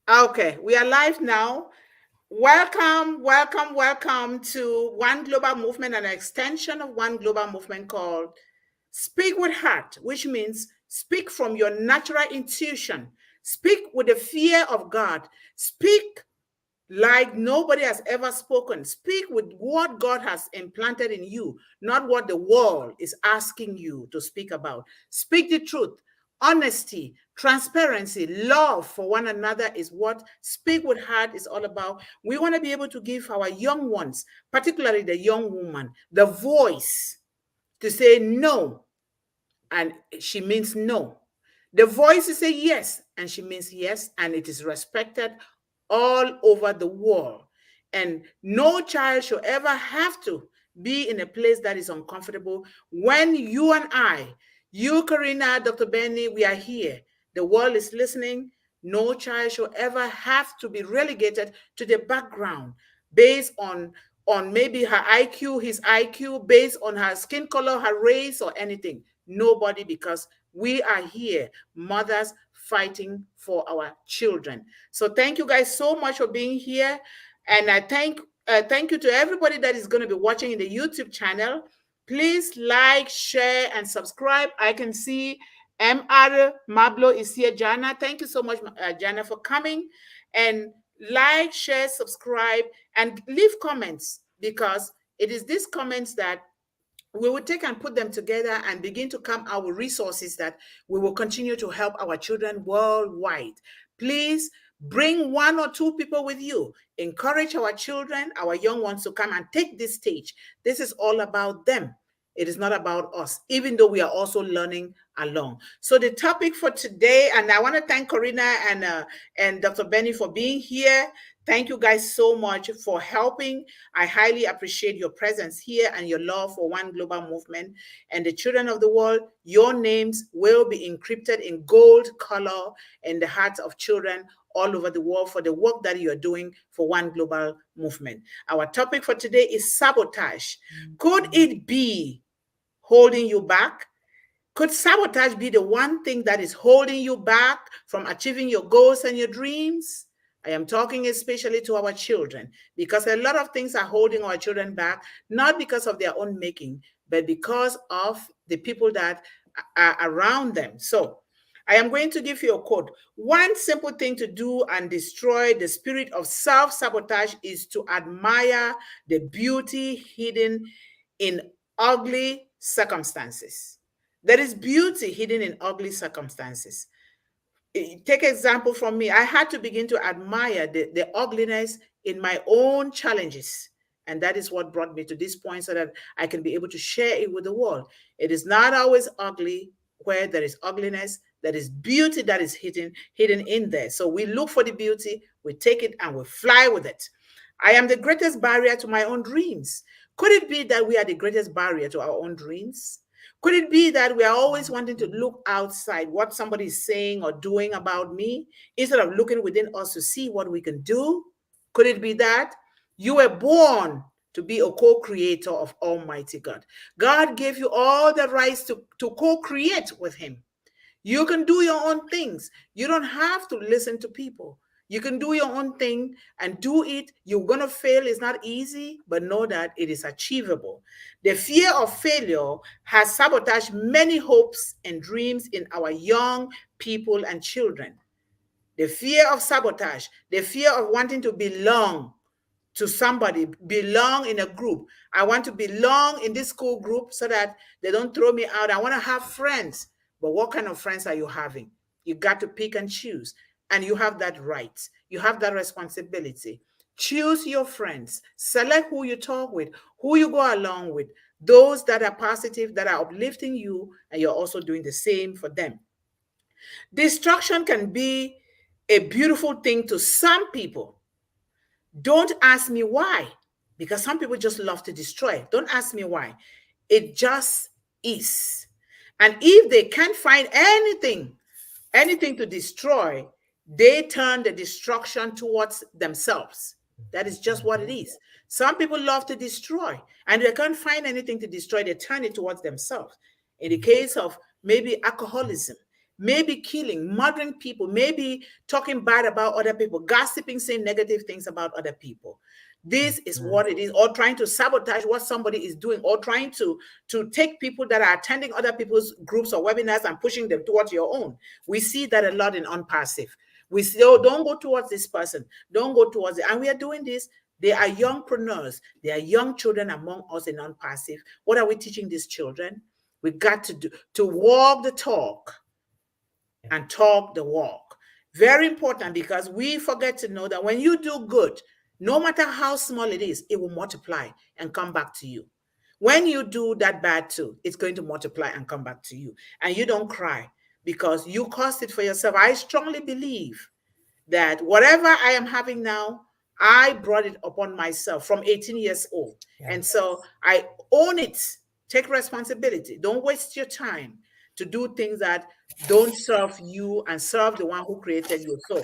Okay, we are live now. Welcome, welcome, welcome to One Global Movement, an extension of One Global Movement called Speak with Heart, which means speak from your natural intuition. Speak with the fear of God. Speak like nobody has ever spoken. Speak with what God has implanted in you, not what the world is asking you to speak about. Speak the truth. Honesty, transparency, love for one another is what Speak with Heart is all about. We want to be able to give our young ones, particularly the young woman, the voice to say no, and she means no. The voice is a yes, and she means yes, and it is respected all over the world. And no child should ever have to be in a place that is uncomfortable. When you and I, you, Karina, Dr. Benny, we are here. The world is listening. No child should ever have to be relegated to the background based on maybe her IQ, his IQ, based on her skin color, her race, or anything. Nobody, because we are here, mothers fighting for our children. So thank you guys so much for being here, and I thank you to everybody that is going to be watching in the YouTube channel. Please like, share, and subscribe. I can see Mr. Mablo is here. Jana, thank you so much, Jana, for coming. And like, share, subscribe, and leave comments, because it is these comments that we will take and put them together and begin to come out with resources that we will continue to help our children worldwide. Please bring one or two people with you. Encourage our children, our young ones, to come and take this stage. This is all about them. It is not about us, even though we are also learning along. So the topic for today, and I want to thank Corina and Dr. Benny for being here. Thank you guys so much for helping. I highly appreciate your presence here and your love for One Global Movement. And the children of the world, your names will be encrypted in gold color in the hearts of children all over the world for the work that you're doing for One Global Movement. Our topic for today is sabotage. Could it be holding you back? Could sabotage be the one thing that is holding you back from achieving your goals and your dreams? I am talking especially to our children, because a lot of things are holding our children back, not because of their own making, but because of the people that are around them. So I am going to give you a quote. One simple thing to do and destroy the spirit of self-sabotage is to admire the beauty hidden in ugly circumstances. There is beauty hidden in ugly circumstances. Take example from me. I had to begin to admire the ugliness in my own challenges. And that is what brought me to this point, so that I can be able to share it with the world. It is not always ugly. Where there is ugliness, there is beauty that is hidden in there. So we look for the beauty, we take it, and we fly with it. I am the greatest barrier to my own dreams. Could it be that we are the greatest barrier to our own dreams? Could it be that we are always wanting to look outside what somebody is saying or doing about me, instead of looking within us to see what we can do? Could it be that you were born to be a co-creator of Almighty God? God gave you all the rights to co-create with Him. You can do your own things. You don't have to listen to people. You can do your own thing and do it. You're going to fail. It's not easy, but know that it is achievable. The fear of failure has sabotaged many hopes and dreams in our young people and children. The fear of sabotage, the fear of wanting to belong to somebody, belong in a group. I want to belong in this school group so that they don't throw me out. I want to have friends. But what kind of friends are you having? You got to pick and choose. And you have that right. You have that responsibility. Choose your friends. Select who you talk with, who you go along with, those that are positive, that are uplifting you, and you're also doing the same for them. Destruction can be a beautiful thing to some people. Don't ask me why, because some people just love to destroy. Don't ask me why. It just is. And if they can't find anything to destroy, they turn the destruction towards themselves. That is just what it is. Some people love to destroy, and they can't find anything to destroy, they turn it towards themselves. In the case of maybe alcoholism, maybe killing, murdering people, maybe talking bad about other people, gossiping, saying negative things about other people. This is what it is, or trying to sabotage what somebody is doing, or trying to take people that are attending other people's groups or webinars and pushing them towards your own. We see that a lot in Unpassive. We say, oh, don't go towards this person, don't go towards it. And we are doing this. They are youngpreneurs. They are young children among us in Unpassive. What are we teaching these children? We got to do to walk the talk and talk the walk. Very important, because we forget to know that when you do good, no matter how small it is, it will multiply and come back to you. When you do that bad too, it's going to multiply and come back to you. And you don't cry because you caused it for yourself. I strongly believe that whatever I am having now, I brought it upon myself from 18 years old. Yes. And so I own it. Take responsibility. Don't waste your time to do things that don't serve you and serve the one who created you. So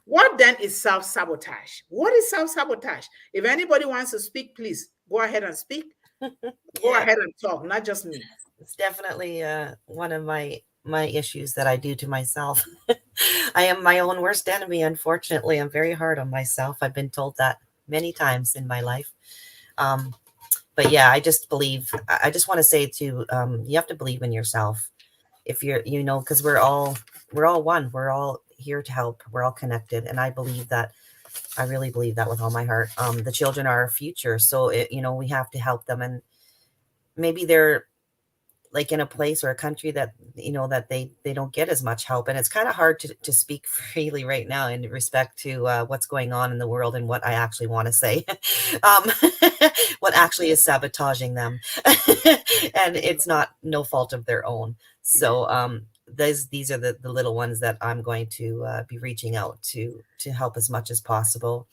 what then is self-sabotage? What is self-sabotage? If anybody wants to speak, please go ahead and speak. Go ahead and talk, not just me. It's definitely one of my issues that I do to myself. I am my own worst enemy, unfortunately. I'm very hard on myself. I've been told that many times in my life. But yeah, I just believe, I just want to say to, you have to believe in yourself. If you're, you know, because we're all one. We're all here to help. We're all connected. And I believe that. I really believe that with all my heart. The children are our future. So, you know, we have to help them. And maybe they're like in a place or a country that, you know, that they don't get as much help. And it's kind of hard to speak freely right now in respect to what's going on in the world and what I actually want to say, what actually is sabotaging them. And it's not no fault of their own. So these are the little ones that I'm going to be reaching out to help as much as possible.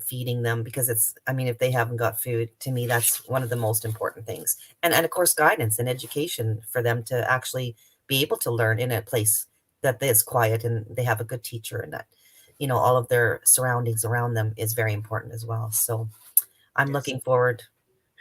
Feeding them, because it's, I mean, if they haven't got food, to me, that's one of the most important things. And of course, guidance and education for them to actually be able to learn in a place that is quiet and they have a good teacher, and that, you know, all of their surroundings around them is very important as well. So I'm looking forward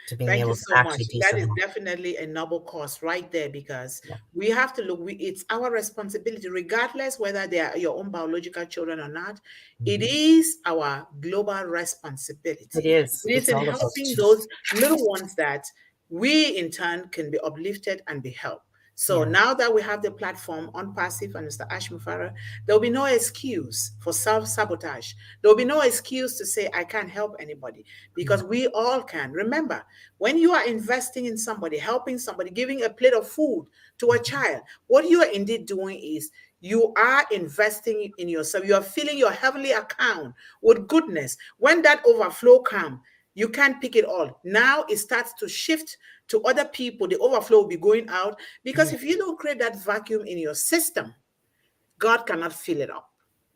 to being able to actually do that something. is definitely a noble cause right there, because we have to look, it's our responsibility, regardless whether they are your own biological children or not. It is our global responsibility. It is in helping those little ones that we in turn can be uplifted and be helped. So now that we have the platform Unpassive and Mr. Ashmufara, there will be no excuse for self-sabotage. There will be no excuse to say, I can't help anybody, because we all can. Remember, when you are investing in somebody, helping somebody, giving a plate of food to a child, what you are indeed doing is you are investing in yourself. You are filling your heavenly account with goodness. When that overflow comes, you can't pick it all. Now it starts to shift to other people. The overflow will be going out, because if you don't create that vacuum in your system, God cannot fill it up.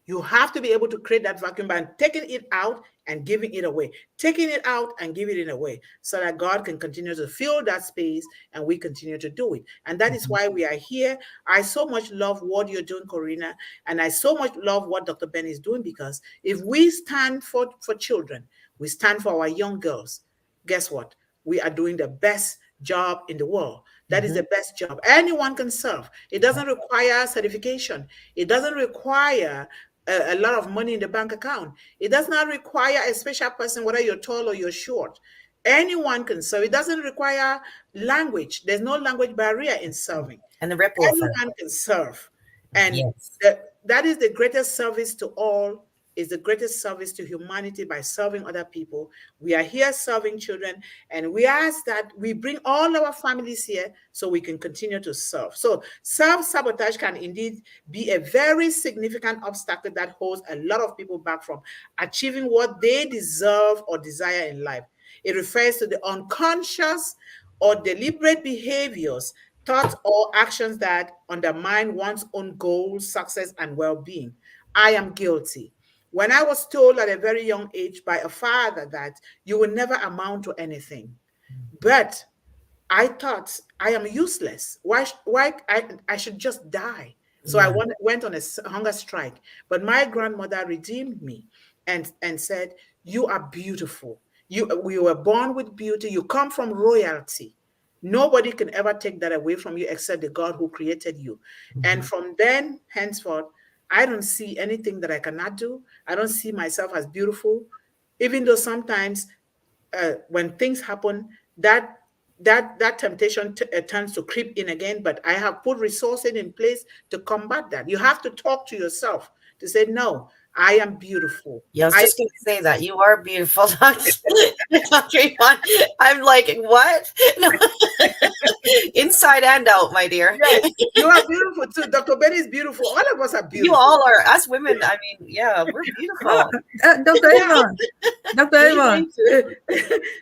You have to be able to create that vacuum by taking it out and giving it away, taking it out and giving it away, so that God can continue to fill that space and we continue to do it. And that is why we are here. I so much love what you're doing, Corina, and I so much love what Dr. Ben is doing, because if we stand for children, we stand for our young girls, guess what? We are doing the best job in the world. That is the best job. Anyone can serve. It doesn't require certification. It doesn't require a lot of money in the bank account. It does not require a special person, whether you're tall or you're short. Anyone can serve. It doesn't require language. There's no language barrier in serving. And the ripple effect. Anyone can serve. And that is the greatest service to all, is the greatest service to humanity, by serving other people. We are here serving children, and we ask that we bring all our families here so we can continue to serve. So self-sabotage can indeed be a very significant obstacle that holds a lot of people back from achieving what they deserve or desire in life. It refers to the unconscious or deliberate behaviors, thoughts, or actions that undermine one's own goals, success, and well-being. I am guilty. When I was told at a very young age by a father that you will never amount to anything, but I thought I am useless. Why I should just die. So I went on a hunger strike. But my grandmother redeemed me and said, you are beautiful. You were born with beauty. You come from royalty. Nobody can ever take that away from you except the God who created you. And from then henceforth, I don't see anything that I cannot do. I don't see myself as beautiful, even though sometimes when things happen, that temptation turns to creep in again. But I have put resources in place to combat that. You have to talk to yourself to say, no, I am beautiful. Yeah, I was I just going to say that you are beautiful, Dr. Yvonne. I'm like, what? No. Inside and out, my dear. Yes, you are beautiful too. Dr. Betty is beautiful. All of us are You beautiful. all are. Us women, I mean, yeah, we're beautiful. Dr. Yeah. Yvonne, Dr. Yvonne.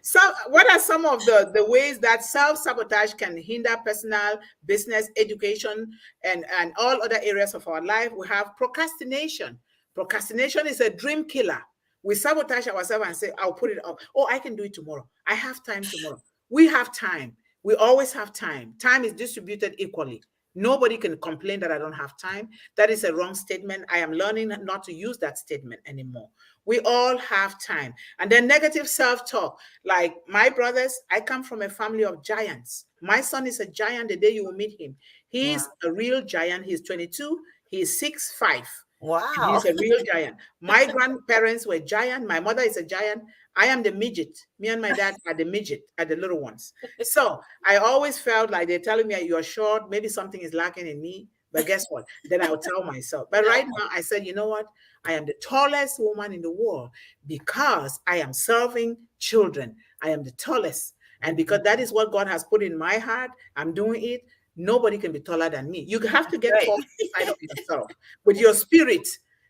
So, what are some of the ways that self-sabotage can hinder personal, business, education, and all other areas of our life? We have procrastination. Procrastination is a dream killer. We sabotage ourselves and say, I'll put it off. Oh, I can do it tomorrow. I have time tomorrow. We have time. We always have time. Time is distributed equally. Nobody can complain that I don't have time. That is a wrong statement. I am learning not to use that statement anymore. We all have time. And then negative self-talk. Like my brothers, I come from a family of giants. My son is a giant the day you will meet him. He's a real giant. He's 22. He's 6'5". And Wow. he's a real giant. My grandparents were giant. My mother is a giant. I am the midget. Me and my dad are the midget, are the little ones. So I always felt like they're telling me you're short, maybe something is lacking in me. But guess what? Then I would tell myself. But right now I said, you know what? I am the tallest woman in the world because I am serving children. I am the tallest. And because that is what God has put in my heart, I'm doing it. Nobody can be taller than me. You have to get tall inside of yourself with your spirit,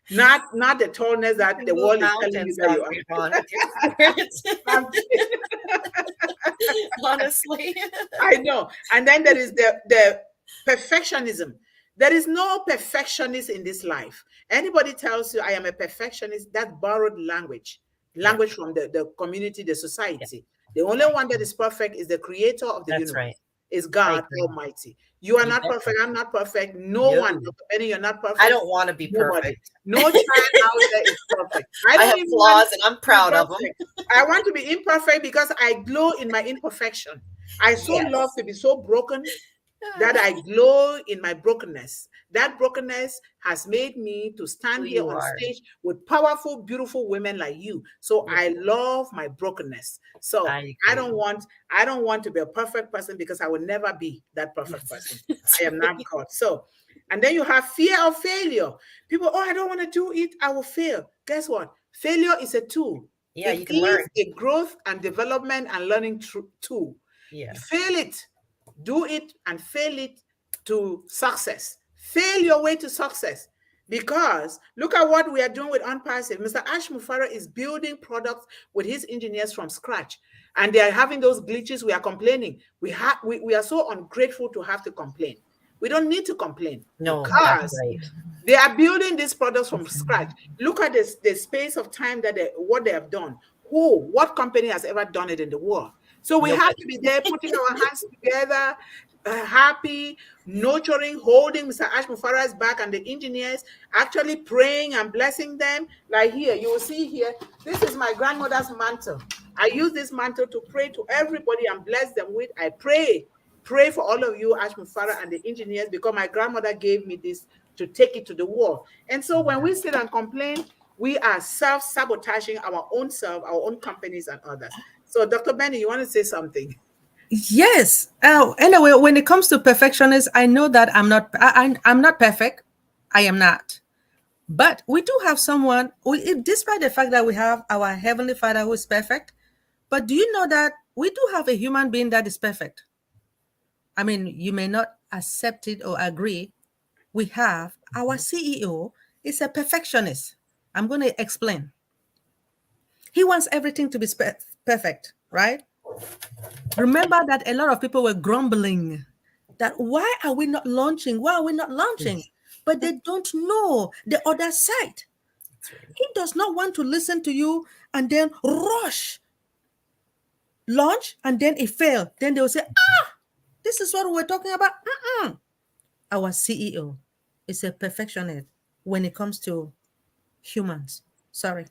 not the tallness that the world is telling you that you are. Yvonne, with your spirit. Honestly. I know. And then there is the perfectionism. There is no perfectionist in this life. Anybody tells you I am a perfectionist, that's borrowed language from the community, the society. The only one that is perfect is the creator of the That's universe. right. Is God Almighty. You are not perfect. I'm not perfect. No one. Dr. Benny, you're not perfect. I don't want to be perfect. No child out there is perfect. I have flaws and I'm proud of them. I want to be imperfect because I glow in my imperfection. I so love to be so broken that I glow in my brokenness. That brokenness has made me to stand here on stage with powerful, beautiful women like you. So I love my brokenness. So I don't want to be a perfect person because I will never be that perfect person. I am not God. So, and then you have fear of failure. People, I don't want to do it. I will fail. Guess what? Failure is a tool. Yeah, you can learn. It is a growth and development and learning tool. Yeah. Fail it. Do it and fail it to success. Fail your way to success. Because look at what we are doing with Unpassive. Mr. Ash Mufara is building products with his engineers from scratch. And they are having those glitches. We are complaining. We are so ungrateful to have to complain. We don't need to complain. No, because right. They are building these products from scratch. Look at this, the space of time that what they have done. What company has ever done it in the world? So we have to be there, putting our hands together, happy, nurturing, holding Mr. Ash Mufara's back and the engineers, actually praying and blessing them. Like here, you will see here, this is my grandmother's mantle. I use this mantle to pray to everybody and bless them with. I pray for all of you, Ash Mufara and the engineers, because my grandmother gave me this to take it to the world. And so when we sit and complain, we are self-sabotaging our own self, our own companies and others. So Dr. Benny, you want to say something? Yes. Anyway, when it comes to perfectionists, I know that I'm not perfect. I am not. But we do have someone, despite the fact that we have our Heavenly Father who is perfect, but do you know that we do have a human being that is perfect? I mean, you may not accept it or agree. We have our CEO is a perfectionist. I'm going to explain. He wants everything to be perfect, right? Remember that a lot of people were grumbling that why are we not launching? Why are we not launching? But they don't know the other side. He does not want to listen to you and then rush, launch, and then it failed. Then they will say, this is what we're talking about. Our CEO is a perfectionist when it comes to humans. Sorry.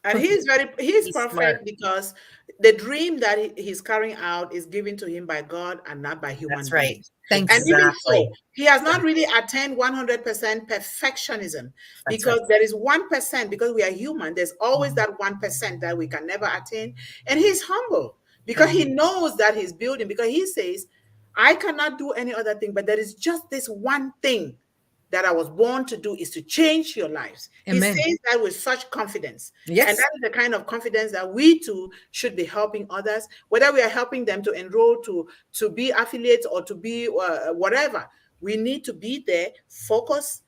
And he's perfect smart. because the dream that he's carrying out is given to him by God and not by human That's right. beings. Thank And you. even so, Exactly. he has not really attained 100% perfectionism, That's because right. there is 1%, because we are human, there's always that 1% that we can never attain. And he's humble because he knows that he's building, because he says, I cannot do any other thing, but there is just this one thing that I was born to do, is to change your lives. He Amen. says that with such confidence. And Yes. that is the kind of confidence that we too should be helping others, whether we are helping them to enroll, to be affiliates, or to be whatever. We need to be there, focus,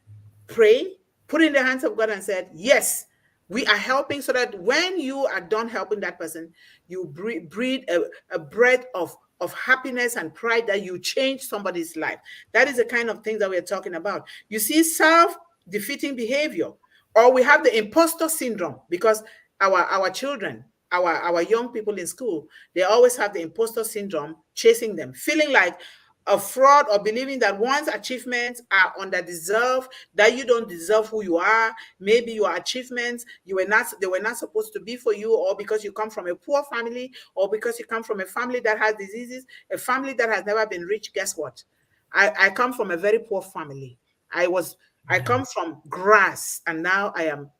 pray, put in the hands of God and said, yes, we are helping, so that when you are done helping that person, you breathe a breath of happiness and pride that you change somebody's life. That is the kind of thing that we're talking about. You see, self-defeating behavior, or we have the imposter syndrome, because our children, our young people in school, they always have the imposter syndrome chasing them, feeling like a fraud, or believing that one's achievements are underdeserved, that you don't deserve who you are. Maybe your achievements, they were not supposed to be for you, or because you come from a poor family, or because you come from a family that has diseases, a family that has never been rich. Guess what? I come from a very poor family. I come from grass, and now I am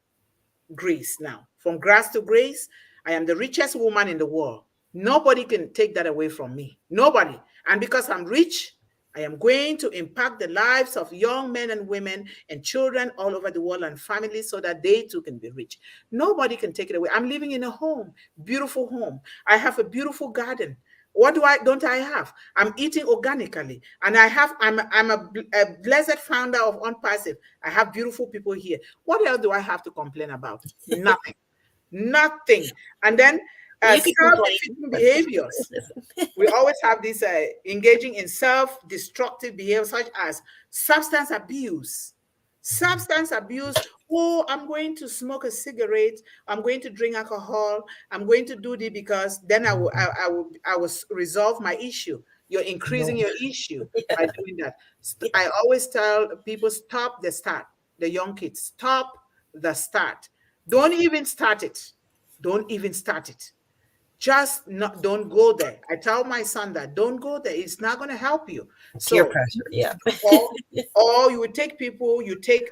grace now. From grass to grace, I am the richest woman in the world. Nobody can take that away from me. Nobody. And because I'm rich, I am going to impact the lives of young men and women and children all over the world, and families, so that they too can be rich. Nobody can take it away. I'm living in a home, beautiful home. I have a beautiful garden. What don't I have? I'm eating organically, and I'm a blessed founder of Unpassive. I have beautiful people here. What else do I have to complain about? Nothing. Nothing. And then You can complain, self-defeating but behaviors. We always have this engaging in self-destructive behavior, such as substance abuse. Substance abuse. Oh, I'm going to smoke a cigarette. I'm going to drink alcohol. I'm going to do this because then I will resolve my issue. You're increasing no. your issue by doing that. I always tell people, stop the start. The young kids, stop the start. Don't even start it. Don't even start it. Just not, don't go there. I tell my son that, don't go there. It's not going to help you. Peer So, pressure. Yeah. or, or you would take people, you take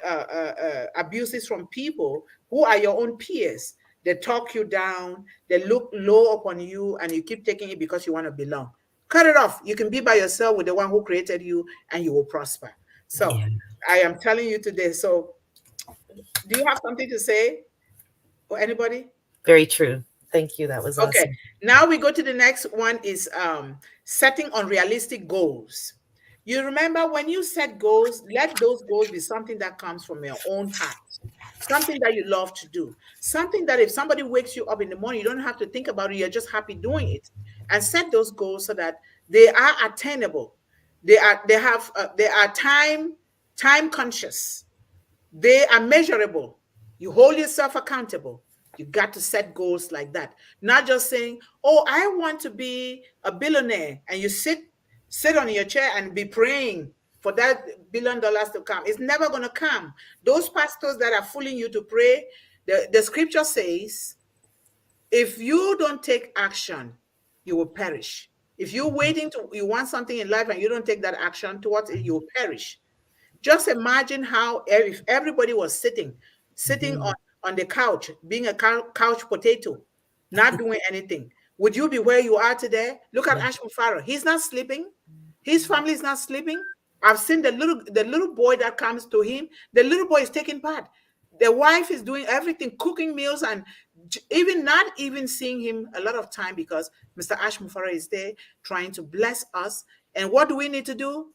abuses from people who are your own peers. They talk you down, they look low upon you, and you keep taking it because you want to belong. Cut it off. You can be by yourself with the one who created you, and you will prosper. So, Yeah. I am telling you today. So, do you have something to say, or anybody? Very true. Thank you. That was Okay, awesome. now we go to the next one, is setting unrealistic goals. You remember, when you set goals, let those goals be something that comes from your own heart, something that you love to do, something that if somebody wakes you up in the morning, you don't have to think about it, you're just happy doing it. And set those goals so that they are attainable. They are time conscious. They are measurable. You hold yourself accountable. You got to set goals like that. Not just saying, "Oh, I want to be a billionaire," and you sit on your chair and be praying for that $1 billion to come. It's never going to come. Those pastors that are fooling you to pray, the scripture says, if you don't take action, you will perish. If you're you want something in life and you don't take that action towards it, you will perish. Just imagine how, if everybody was sitting Mhm. on the couch, being a couch potato, not doing anything. Would you be where you are today? Look at Yeah. Ashman Farrow. He's not sleeping. His family is not sleeping. I've seen the little boy that comes to him. The little boy is taking part. The wife is doing everything, cooking meals, and even not even seeing him a lot of time, because Mr. Ashman Farrow is there trying to bless us. And what do we need to do?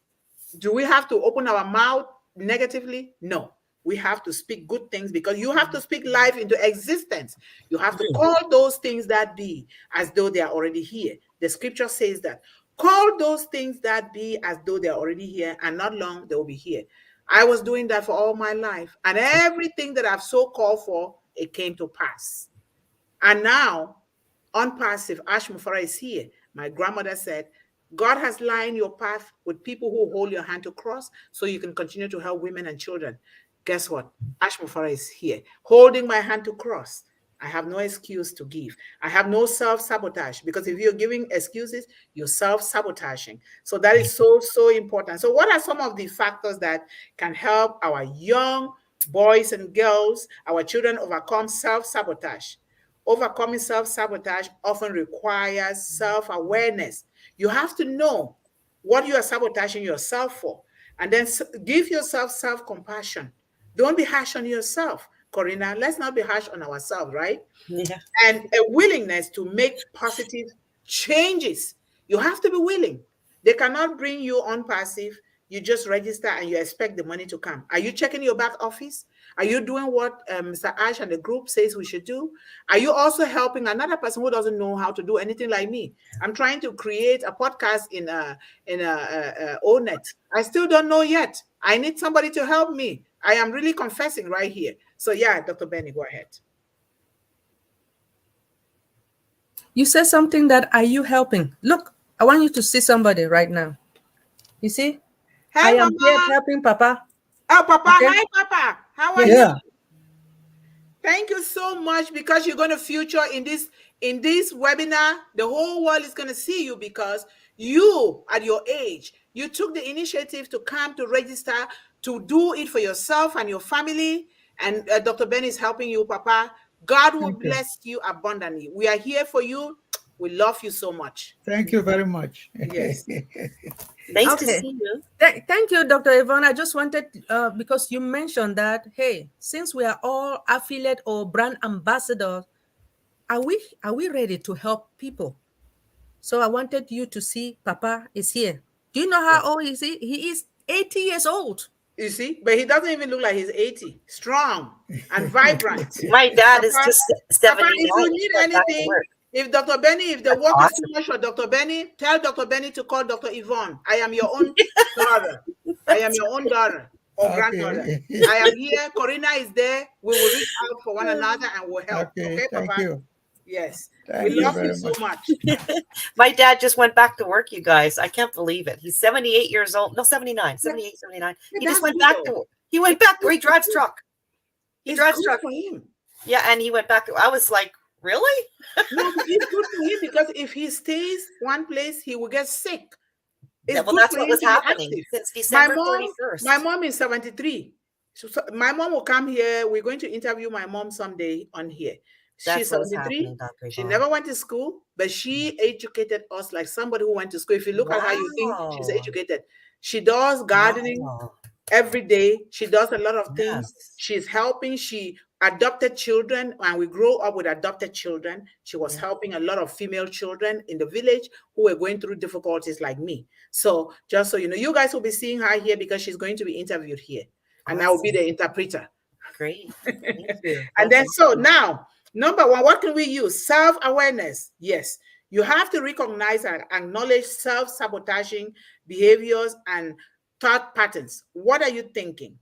Do we have to open our mouth negatively? No. We have to speak good things, because you have to speak life into existence. You have to call those things that be as though they are already here. The scripture says that. Call those things that be as though they are already here, and not long they will be here. I was doing that for all my life, and everything that I've so called for, it came to pass. And now, unpassive, Ash Mufara is here. My grandmother said, God has lined your path with people who hold your hand to cross, so you can continue to help women and children. Guess what? Ash Mufara is here, holding my hand to cross. I have no excuse to give. I have no self-sabotage, because if you're giving excuses, you're self-sabotaging. So that is so, so important. So what are some of the factors that can help our young boys and girls, our children, overcome self-sabotage? Overcoming self-sabotage often requires self-awareness. You have to know what you are sabotaging yourself for, and then give yourself self-compassion. Don't be harsh on yourself, Corina. Let's not be harsh on ourselves, right? Yeah. And a willingness to make positive changes. You have to be willing. They cannot bring you on passive. You just register and you expect the money to come. Are you checking your back office? Are you doing what Mr. Ash and the group says we should do? Are you also helping another person who doesn't know how to do anything like me? I'm trying to create a podcast in ONET. I still don't know yet. I need somebody to help me. I am really confessing right here. So yeah, Dr. Benny, go ahead. You said something that, are you helping? Look, I want you to see somebody right now. You see? Hey, I am Mama. here helping Papa. Oh, Papa. Okay? Hi, Papa. How are Yes. you? Thank you so much, because you're going to feature in this webinar. The whole world is going to see you, because you, at your age, you took the initiative to come to register, to do it for yourself and your family. And Dr. Ben is helping you, Papa. God will bless you abundantly. We are here for you. We love you so much. Thank you very much. Yes. Nice to Okay. see you. Thank you, Dr. Yvonne. I just wanted, because you mentioned that, hey, since we are all affiliate or brand ambassadors, are we ready to help people? So I wanted you to see Papa is here. Do you know how old is he? He is 80 years old. You see, but he doesn't even look like he's 80. Strong and vibrant. My dad is Papa, just Papa, 79. if you need Went back to anything, work. if Dr. Benny, if the That's work is awesome. too much for Dr. Benny, tell Dr. Benny to call Dr. Yvonne. I am your own daughter. I am your own daughter or granddaughter. I am here. Corina is there. We will reach out for one another and we'll help. Okay, Thank Papa? you. Yes. Thank We you love very you so much. My dad just went back to work, you guys. I can't believe it. He's 78 years old. No, 79, 78, 79. Yeah, He just that's went good back though. to work. He went back to, he drives truck. He It's drives good truck. for him. Yeah, and he went back to, I was like, really? No, but it's good for him, because if he stays one place, he will get sick. It's Yeah, well, good that's for what him was to be happening active. since December My 31st. mom is 73. So my mom will come here. We're going to interview my mom someday on here. That's She's what was 73. happening, Dr. She Yvonne. never went to school, but she educated us like somebody who went to school. If you look at her, you think she's Wow. educated. She does gardening Wow. every day. She does a lot of things. Yes. She's helping. She adopted children, and we grew up with adopted children. She was helping a lot of female children in the village who were going through difficulties like me. So just so you know, you guys will be seeing her here, because she's going to be interviewed here, and I will be the interpreter. Great. Thank you. And then, so now, number one, what can we use? Self-awareness. Yes, you have to recognize and acknowledge self-sabotaging behaviors and thought patterns. What are you thinking?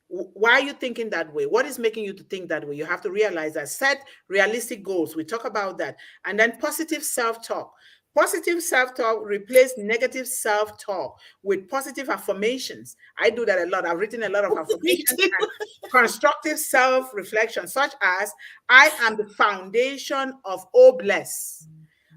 Why are you thinking that way? What is making you to think that way? You have to realize that. Set realistic goals. We talk about that. And then positive self-talk. Positive self-talk replace negative self-talk with positive affirmations. I do that a lot. I've written a lot of affirmations and constructive self-reflection, such as, I am the foundation of all bless.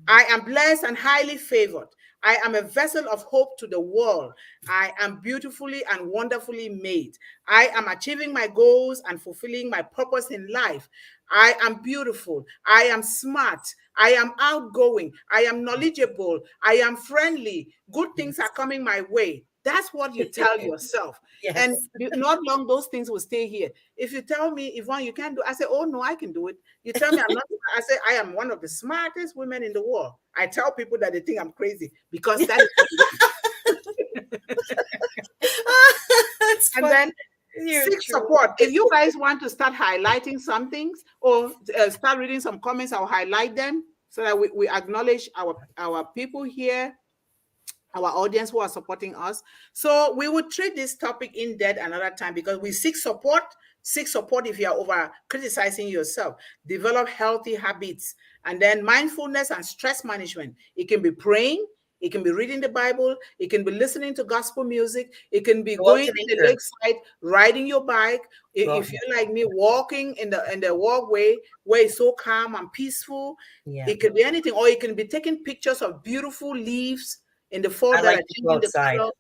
I am blessed and highly favored. I am a vessel of hope to the world. I am beautifully and wonderfully made. I am achieving my goals and fulfilling my purpose in life. I am beautiful. I am smart. I am outgoing. I am knowledgeable. I am friendly. Good things are coming my way. That's what you tell yourself. Yes. And not long, those things will stay here. If you tell me, Yvonne, you can't do it, I say, oh, no, I can do it. You tell me I'm not, I say, I am one of the smartest women in the world. I tell people that they think I'm crazy, because that is and then seek support. If you guys want to start highlighting some things, or start reading some comments, I'll highlight them so that we acknowledge our people here, our audience who are supporting us. So we will treat this topic in depth another time, because we seek support. Seek support if you are over criticizing yourself. Develop healthy habits. And then mindfulness and stress management. It can be praying. It can be reading the Bible. It can be listening to gospel music. It can be Go out going to to the nature. lakeside, riding your bike. Go out. If you're like me, walking in the walkway where it's so calm and peaceful. Yeah. It could be anything, or it can be taking pictures of beautiful leaves in the fall I that like are to go changing the outside. color.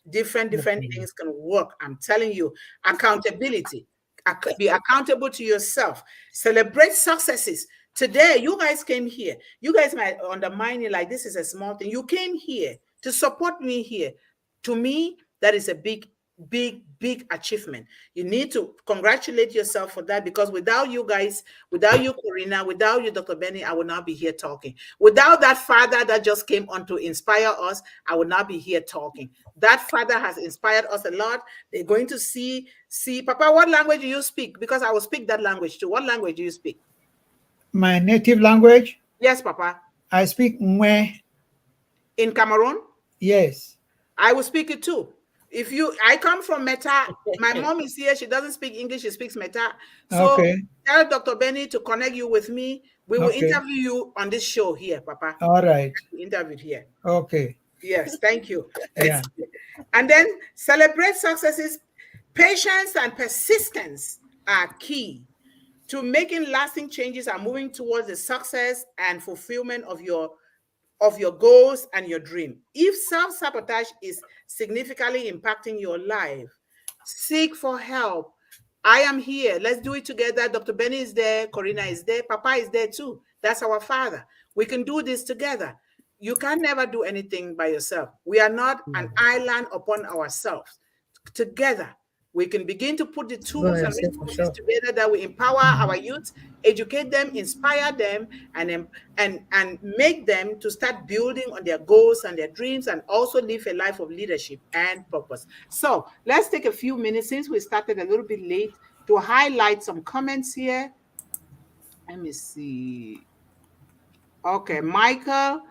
Different in the trees. things can work. I'm telling you, accountability. Be accountable to yourself. Celebrate successes. Today, you guys came here. You guys might undermine it like this is a small thing. You came here to support me here. To me, that is a big, big, big achievement. You need to congratulate yourself for that, because without you guys, without you, Corina, without you, Dr. Benny, I would not be here talking. Without that father that just came on to inspire us, I would not be here talking. That father has inspired us a lot. They're going to see, Papa, what language do you speak? Because I will speak that language too. What language do you speak? My native language, Yes, Papa. I speak Mwe. In Cameroon? Yes. I will speak it too. I come from Meta. My mom is here. She doesn't speak English. She speaks Meta. So Okay. tell Dr. Benny to connect you with me. We will Okay. interview you on this show here, Papa. All right. Interviewed here. Okay. Yes, thank you. Yeah. And then celebrate successes. Patience and persistence are key to making lasting changes and moving towards the success and fulfillment of your goals and your dream. If self-sabotage is significantly impacting your life, seek for help. I am here. Let's do it together. Dr. Benny is there. Corina is there. Papa is there too. That's our father. We can do this together. You can never do anything by yourself. We are not an island upon ourselves. Together, we can begin to put the tools and resources together that will empower our youth, educate them, inspire them, and make them to start building on their goals and their dreams, and also live a life of leadership and purpose. So let's take a few minutes, since we started a little bit late, to highlight some comments here. Let me see. Okay, Michael,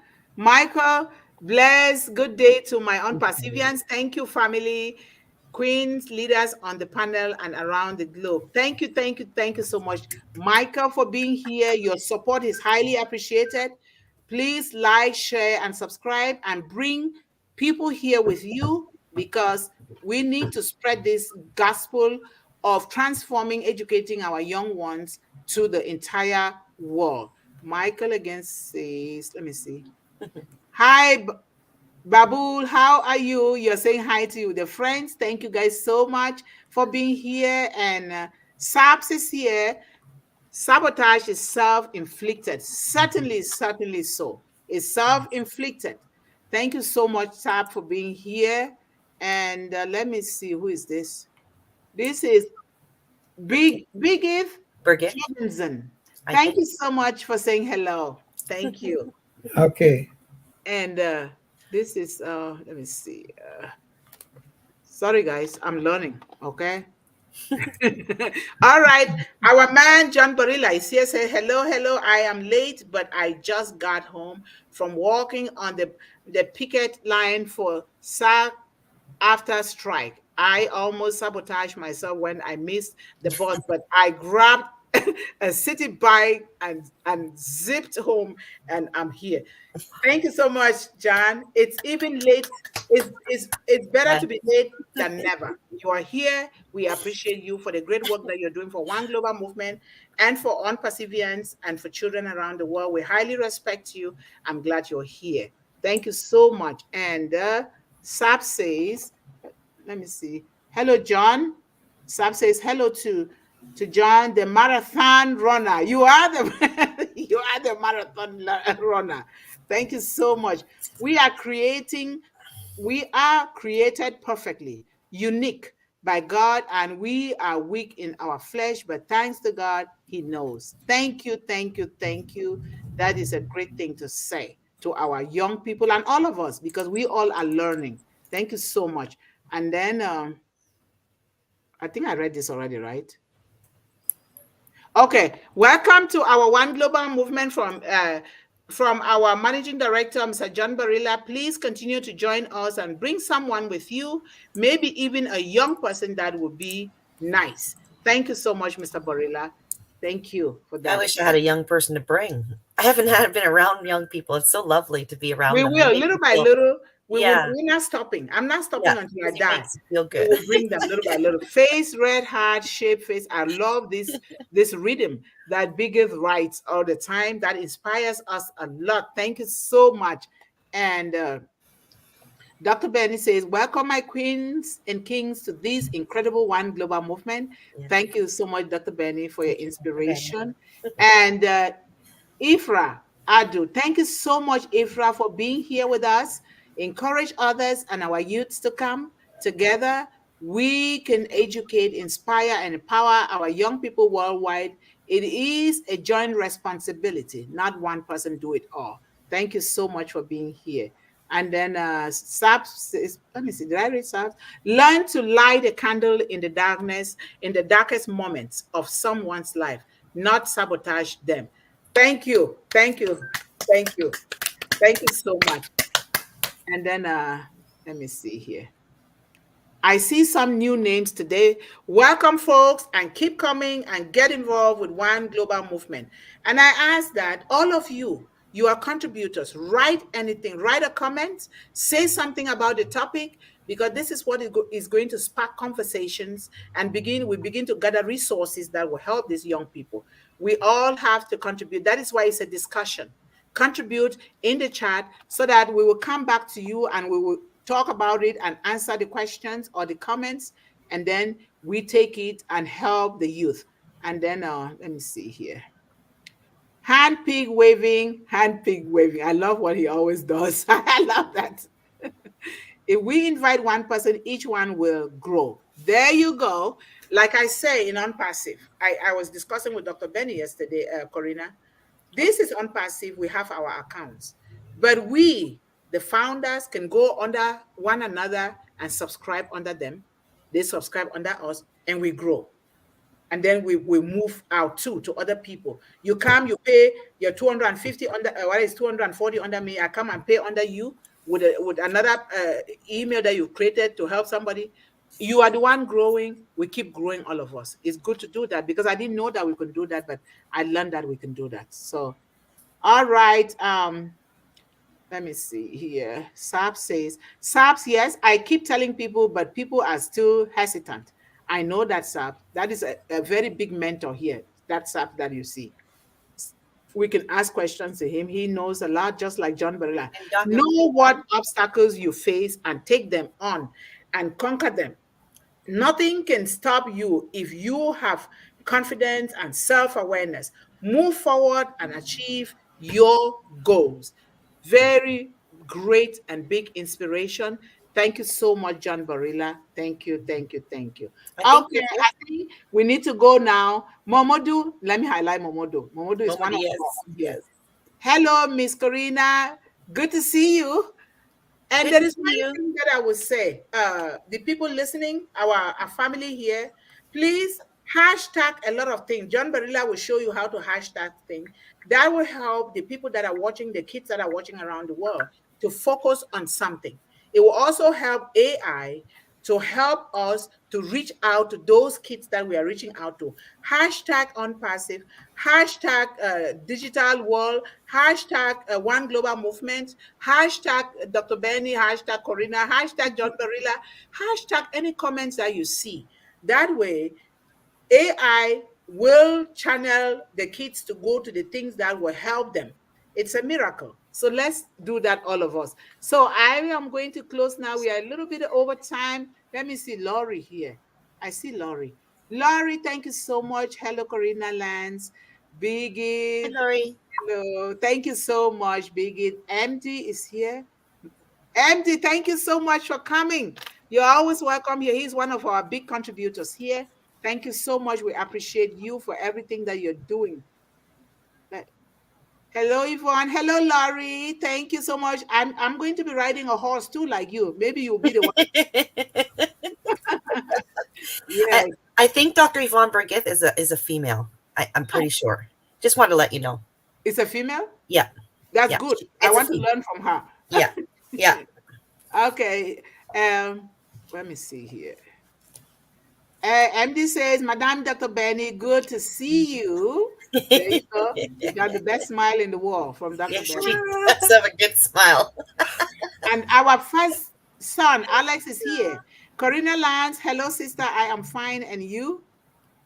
bless. Good day to my own Pacifians. Thank you, family, queens, leaders on the panel and around the globe. Thank you so much, Michael, for being here. Your support is highly appreciated. Please like, share, and subscribe, and bring people here with you, because we need to spread this gospel of transforming, educating our young ones to the entire world. Michael again says, let me see. Hi, Babul, how are you? You're saying hi to you, the friends. Thank you guys so much for being here. And Sabs is here. Sabotage is self-inflicted. Certainly so. It's self-inflicted. Thank you so much, Sab, for being here. And let me see, who is this? This is Bigith Robinson. Thank you so much for saying hello. Thank you. Okay. And this is, let me see. Sorry, guys, I'm learning, okay? All right. Our man, John Barilla, is here. Say, hello. I am late, but I just got home from walking on the picket line for SAG after strike. I almost sabotaged myself when I missed the bus, but I grabbed a city bike and zipped home, and I'm here. Thank you so much, John. It's even late. It's better to be late than never. You are here. We appreciate you for the great work that you're doing for One Global Movement and for On Perseverance and for children around the world. We highly respect you. I'm glad you're here. Thank you so much. And Sab says, let me see. Hello, John. Sab says hello to John, the marathon runner. You are the marathon runner. Thank you so much. We are created perfectly, unique by God, and we are weak in our flesh, but thanks to God, He knows. Thank you. That is a great thing to say to our young people and all of us, because we all are learning. Thank you so much. And then I think I read this already, right? Okay, welcome to our One Global Movement from our Managing Director, Mr. John Barilla. Please continue to join us and bring someone with you, maybe even a young person. That would be nice. Thank you so much, Mr. Barilla. Thank you for I that. wish I had a young person to bring. I haven't been around young people. It's so lovely to be around We them. They will, make little me by feel, little. yeah, We're not stopping. I'm not yeah, stopping until I because it die. makes you feel We good. will bring them little by little. Face, red heart, shape face. I love this rhythm that Biggest writes all the time. That inspires us a lot. Thank you so much. And Dr. Benny says, welcome, my queens and kings, to this incredible One Global movement. Yeah. Thank you so much, Dr. Benny, for your Thank you, Dr. Benny. inspiration. And Ifra Adu, thank you so much, Ifra, for being here with us. Encourage others and our youths to come together. We can educate, inspire, and empower our young people worldwide. It is a joint responsibility, not one person do it all. Thank you so much for being here. And then Saps says, let me see, did I read Saps? Learn to light a candle in the darkness, in the darkest moments of someone's life, not sabotage them. Thank you. Thank you. Thank you. Thank you so much. And then let me see here. I see some new names today. Welcome, folks, and keep coming and get involved with One Global Movement. And I ask that all of you, you are contributors, write anything, write a comment, say something about the topic, because this is what is going to spark conversations and we begin to gather resources that will help these young people. We all have to contribute. That is why it's a discussion. Contribute in the chat so that we will come back to you and we will talk about it and answer the questions or the comments, and then we take it and help the youth. And then let me see here. Hand pig waving, hand pig waving. I love what he always does. I love that. If we invite one person, each one will grow. There you go. Like I say in Unpassive, I was discussing with Dr. Benny yesterday, Corina. This is Unpassive. We have our accounts. But we, the founders, can go under one another and subscribe under them. They subscribe under us and we grow. And then we move out too to other people. You come, you pay your 250 under, what is 240 under me? I come and pay under you with another email that you created to help somebody. You are the one growing. We keep growing, all of us. It's good to do that because I didn't know that we could do that, but I learned that we can do that. So, all right. Let me see here. Saps, yes, I keep telling people, but people are still hesitant. I know that Sap. That is a very big mentor here. That Sap that you see. We can ask questions to him. He knows a lot, just like John Barilla. And Dr. Know what obstacles you face and take them on and conquer them. Nothing can stop you if you have confidence and self awareness. Move forward and achieve your goals. Very great and big inspiration. Thank you so much, John Barilla. Thank you, thank you, thank you. I think Okay, I think we need to go now. Momodu, let me highlight Momodu. Momodu is one of yes, our here. yes. Hello, Miss Karina. Good to see you. And Good there to is see one you. thing that I would say, the people listening, our family here, please hashtag a lot of things. John Barilla will show you how to hashtag things. That will help the people that are watching, the kids that are watching around the world, to focus on something. It will also help AI to help us to reach out to those kids that we are reaching out to. Hashtag Unpassive, hashtag digital world, hashtag One Global Movement, hashtag Dr. Benny, hashtag Corina, hashtag John Barilla, hashtag any comments that you see. That way, AI will channel the kids to go to the things that will help them. It's a miracle. So let's do that, all of us. So I am going to close now. We are a little bit over time. Let me see Laurie here. I see Laurie. Laurie, thank you so much. Hello, Corina Lance. Hi, Biggie, Lori. hello. Thank you so much, Biggie. MD is here. MD, thank you so much for coming. You're always welcome here. He's one of our big contributors here. Thank you so much. We appreciate you for everything that you're doing. Hello, Yvonne. Hello, Laurie. Thank you so much. I'm going to be riding a horse too, like you. Maybe you'll be the one. I, Yes. I think Dr. Yvonne Burgith is a female. I'm pretty sure. Just want to let you know. It's a female? Yeah, That's yeah. good. I It's a want to female. learn from her. Yeah, yeah. Okay. Let me see here. MD says, Madame Dr. Benny, good to see you. There you go. You got the best smile in the world from Dr. Yes, Benny. she does have a good smile. And our first son, Alex, is here. Corina Lance, hello, sister. I am fine. And you?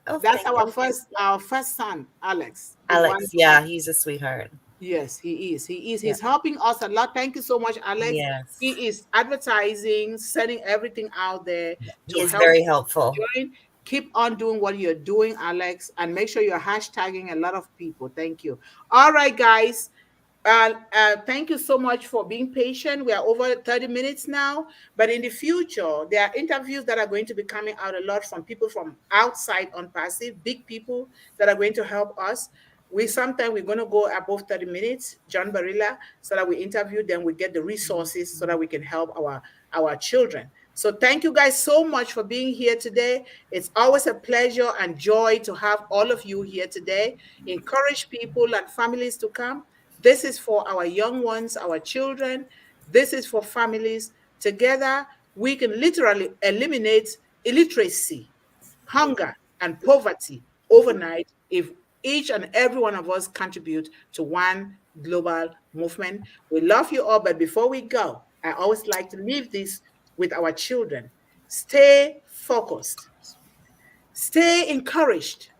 Oh, That's thank you. our first son, Alex. Yvonne. Alex, yeah, he's a sweetheart. Yes, he is. He is. Yeah. He's helping us a lot. Thank you so much, Alex. Yes. He is advertising, sending everything out there He to is help very helpful. join. Keep on doing what you're doing, Alex, and make sure you're hashtagging a lot of people. Thank you. All right, guys. Thank you so much for being patient. We are over 30 minutes now, but in the future, there are interviews that are going to be coming out a lot from people from outside on Passive, big people that are going to help us. We're going to go above 30 minutes, John Barilla, so that we interview them, we get the resources so that we can help our children. So thank you guys so much for being here today. It's always a pleasure and joy to have all of you here today. Encourage people and families to come. This is for our young ones, our children. This is for families. Together, we can literally eliminate illiteracy, hunger, and poverty overnight if each and every one of us contribute to one global movement. We love you all, but before we go, I always like to leave this with our children. Stay focused, stay encouraged,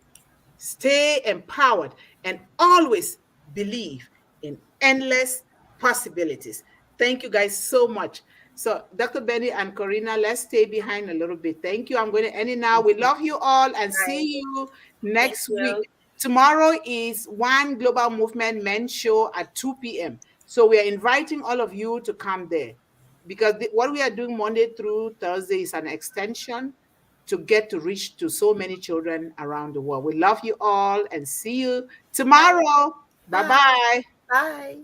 stay empowered, and always believe in endless possibilities. Thank you guys so much. So, Dr. Benny and Corina, let's stay behind a little bit. Thank you. I'm going to end it now. We love you all and see you next week. Tomorrow is One Global Movement Men's Show at 2 p.m. So we are inviting all of you to come there because what we are doing Monday through Thursday is an extension to get to reach to so many children around the world. We love you all and see you tomorrow. Bye-bye. Bye.